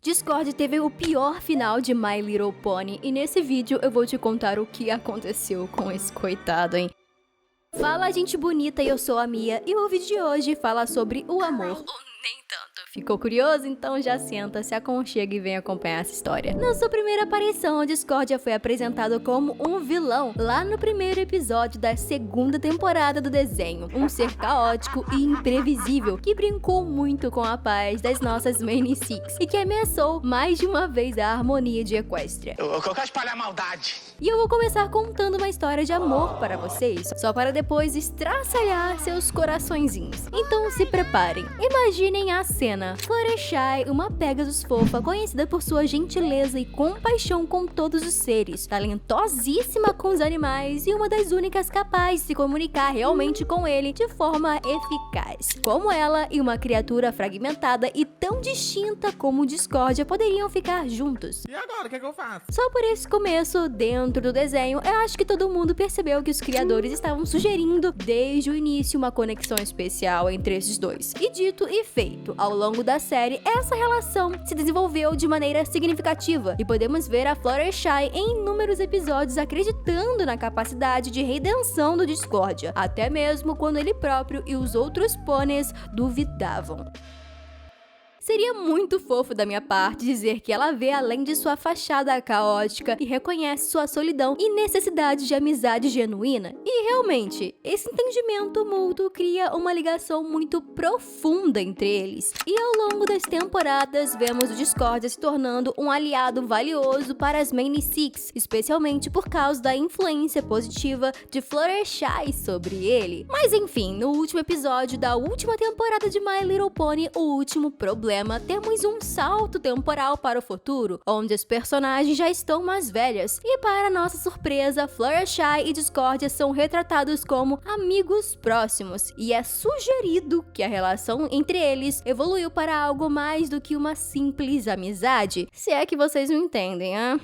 Discord teve o pior final de My Little Pony e nesse vídeo eu vou te contar o que aconteceu com esse coitado, hein? Fala, gente bonita, eu sou a Mia e o vídeo de hoje fala sobre o amor. Ou nem tanto. Ficou curioso? Então já senta, se aconchega e vem acompanhar essa história. Na sua primeira aparição, a Discordia foi apresentado como um vilão lá no primeiro episódio da segunda temporada do desenho. Um ser caótico e imprevisível que brincou muito com a paz das nossas Main Six e que ameaçou mais de uma vez a harmonia de Equestria. Eu quero espalhar maldade. E eu vou começar contando uma história de amor para vocês, só para depois estraçalhar seus coraçõezinhos. Então se preparem. Imaginem a cena. Fluttershy, uma Pegasus fofa, conhecida por sua gentileza e compaixão com todos os seres, talentosíssima com os animais e uma das únicas capazes de se comunicar realmente com ele de forma eficaz. Como ela e uma criatura fragmentada e tão distinta como Discordia poderiam ficar juntos. E agora, o que eu faço? Só por esse começo, dentro do desenho, eu acho que todo mundo percebeu que os criadores estavam sugerindo desde o início uma conexão especial entre esses dois. E dito e feito, ao longo da série, essa relação se desenvolveu de maneira significativa e podemos ver a Fluttershy em inúmeros episódios acreditando na capacidade de redenção do Discordia, até mesmo quando ele próprio e os outros pôneis duvidavam. Seria muito fofo da minha parte dizer que ela vê além de sua fachada caótica e reconhece sua solidão e necessidade de amizade genuína. E realmente, esse entendimento mútuo cria uma ligação muito profunda entre eles. E ao longo das temporadas, vemos o Discordia se tornando um aliado valioso para as Main Six, especialmente por causa da influência positiva de Fluttershy sobre ele. Mas enfim, no último episódio da última temporada de My Little Pony, o último problema, temos um salto temporal para o futuro, onde os personagens já estão mais velhas, e para nossa surpresa, Fluttershy e Discordia são retratados como amigos próximos, e é sugerido que a relação entre eles evoluiu para algo mais do que uma simples amizade, se é que vocês não entendem, hein?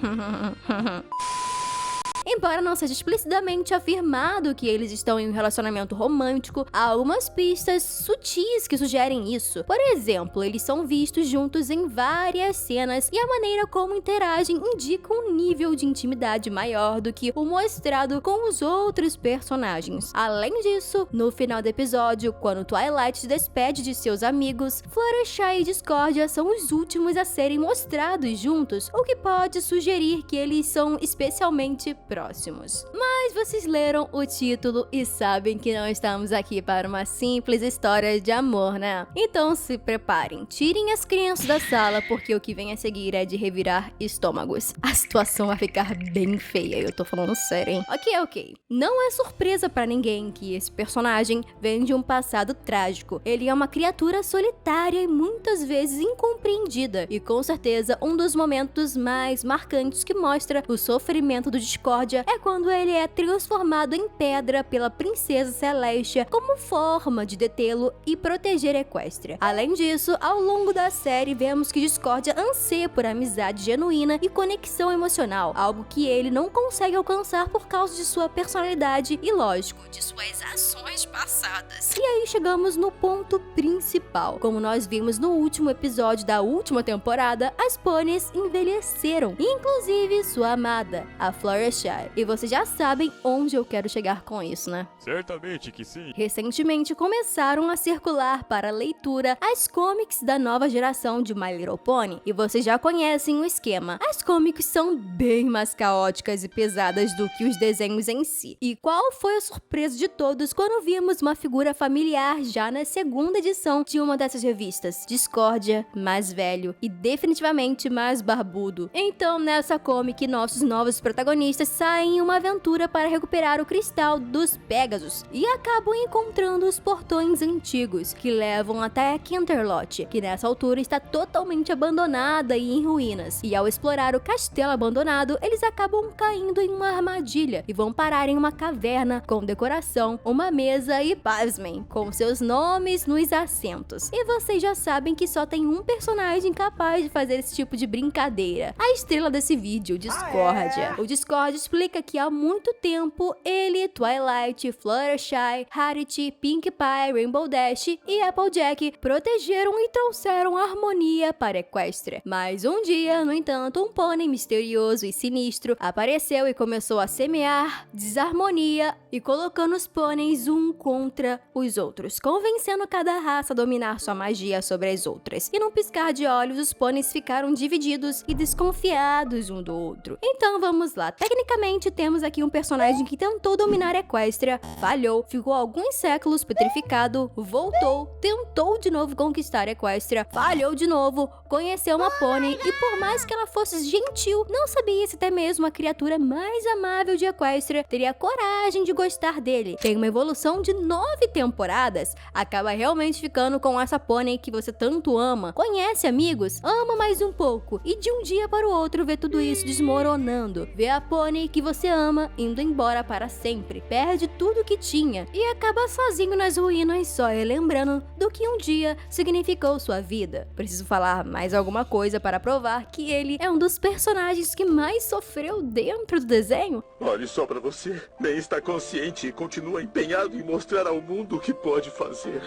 Embora não seja explicitamente afirmado que eles estão em um relacionamento romântico, há algumas pistas sutis que sugerem isso. Por exemplo, eles são vistos juntos em várias cenas e a maneira como interagem indica um nível de intimidade maior do que o mostrado com os outros personagens. Além disso, no final do episódio, quando Twilight se despede de seus amigos, Fluttershy e Discordia são os últimos a serem mostrados juntos, o que pode sugerir que eles são especialmente próximos. Mas vocês leram o título e sabem que não estamos aqui para uma simples história de amor, né? Então se preparem, tirem as crianças da sala porque o que vem a seguir é de revirar estômagos. A situação vai ficar bem feia, eu tô falando sério, hein? Ok. Não é surpresa pra ninguém que esse personagem vem de um passado trágico. Ele é uma criatura solitária e muitas vezes incompreendida e com certeza um dos momentos mais marcantes que mostra o sofrimento do Discordia é quando ele é transformado em pedra pela princesa Celestia como forma de detê-lo e proteger Equestria. Além disso, ao longo da série vemos que Discordia anseia por amizade genuína e conexão emocional, algo que ele não consegue alcançar por causa de sua personalidade e, lógico, de suas ações passadas. E aí chegamos no ponto principal. Como nós vimos no último episódio da última temporada, as pôneis envelheceram, inclusive sua amada, a Fluttershy. E vocês já sabem onde eu quero chegar com isso, né? Certamente que sim. Recentemente começaram a circular para leitura as comics da nova geração de My Little Pony, e vocês já conhecem o esquema. As comics são bem mais caóticas e pesadas do que os desenhos em si. E qual foi a surpresa de todos quando vimos uma figura familiar já na segunda edição de uma dessas revistas? Discordia, mais velho e definitivamente mais barbudo. Então, nessa comic, nossos novos protagonistas saem em uma aventura para recuperar o cristal dos Pegasus e acabam encontrando os portões antigos que levam até Canterlot, que nessa altura está totalmente abandonada e em ruínas. E ao explorar o castelo abandonado, eles acabam caindo em uma armadilha e vão parar em uma caverna com decoração, uma mesa e, pasmem, com seus nomes nos assentos. E vocês já sabem que só tem um personagem capaz de fazer esse tipo de brincadeira: a estrela desse vídeo, Discordia. O Discordia explica que há muito tempo ele, Twilight, Fluttershy, Rarity, Pinkie Pie, Rainbow Dash e Applejack protegeram e trouxeram harmonia para Equestria. Mas um dia, no entanto, um pônei misterioso e sinistro apareceu e começou a semear desarmonia e colocando os pôneis um contra os outros, convencendo cada raça a dominar sua magia sobre as outras. E num piscar de olhos, os pôneis ficaram divididos e desconfiados um do outro. Então vamos lá. Tecnicamente, temos aqui um personagem que tentou dominar Equestria, falhou, ficou alguns séculos petrificado, voltou, tentou de novo conquistar Equestria, falhou de novo, conheceu uma pônei e por mais que ela fosse gentil, não sabia se até mesmo a criatura mais amável de Equestria teria coragem de gostar dele. Tem uma evolução de 9 temporadas, acaba realmente ficando com essa pônei que você tanto ama. Conhece amigos? Ama mais um pouco e de um dia para o outro vê tudo isso desmoronando. Vê a pônei que você ama indo embora para sempre, perde tudo que tinha e acaba sozinho nas ruínas só relembrando do que um dia significou sua vida. Preciso falar mais alguma coisa para provar que ele é um dos personagens que mais sofreu dentro do desenho? Olhe só pra você. Nem está consciente e continua empenhado em mostrar ao mundo o que pode fazer.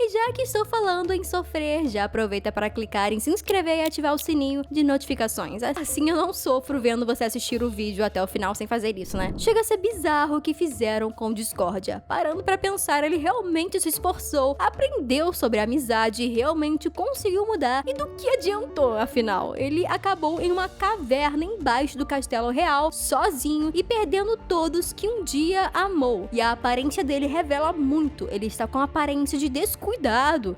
E já que estou falando em sofrer, já aproveita para clicar em se inscrever e ativar o sininho de notificações. Assim eu não sofro vendo você assistir o vídeo até o final sem fazer isso, né? Chega a ser bizarro o que fizeram com Discordia. Parando para pensar, ele realmente se esforçou, aprendeu sobre a amizade e realmente conseguiu mudar. E do que adiantou, afinal? Ele acabou em uma caverna embaixo do Castelo Real, sozinho e perdendo todos que um dia amou. E a aparência dele revela muito. Ele está com a aparência de descuidado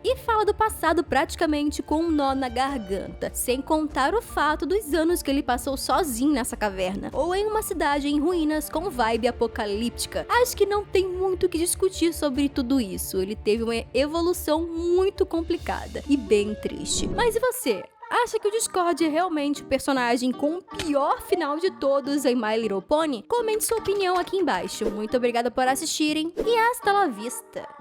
e fala do passado praticamente com um nó na garganta, sem contar o fato dos anos que ele passou sozinho nessa caverna, ou em uma cidade em ruínas com vibe apocalíptica. Acho que não tem muito o que discutir sobre tudo isso, ele teve uma evolução muito complicada e bem triste. Mas e você? Acha que o Discord é realmente o personagem com o pior final de todos em My Little Pony? Comente sua opinião aqui embaixo. Muito obrigada por assistirem e hasta la vista!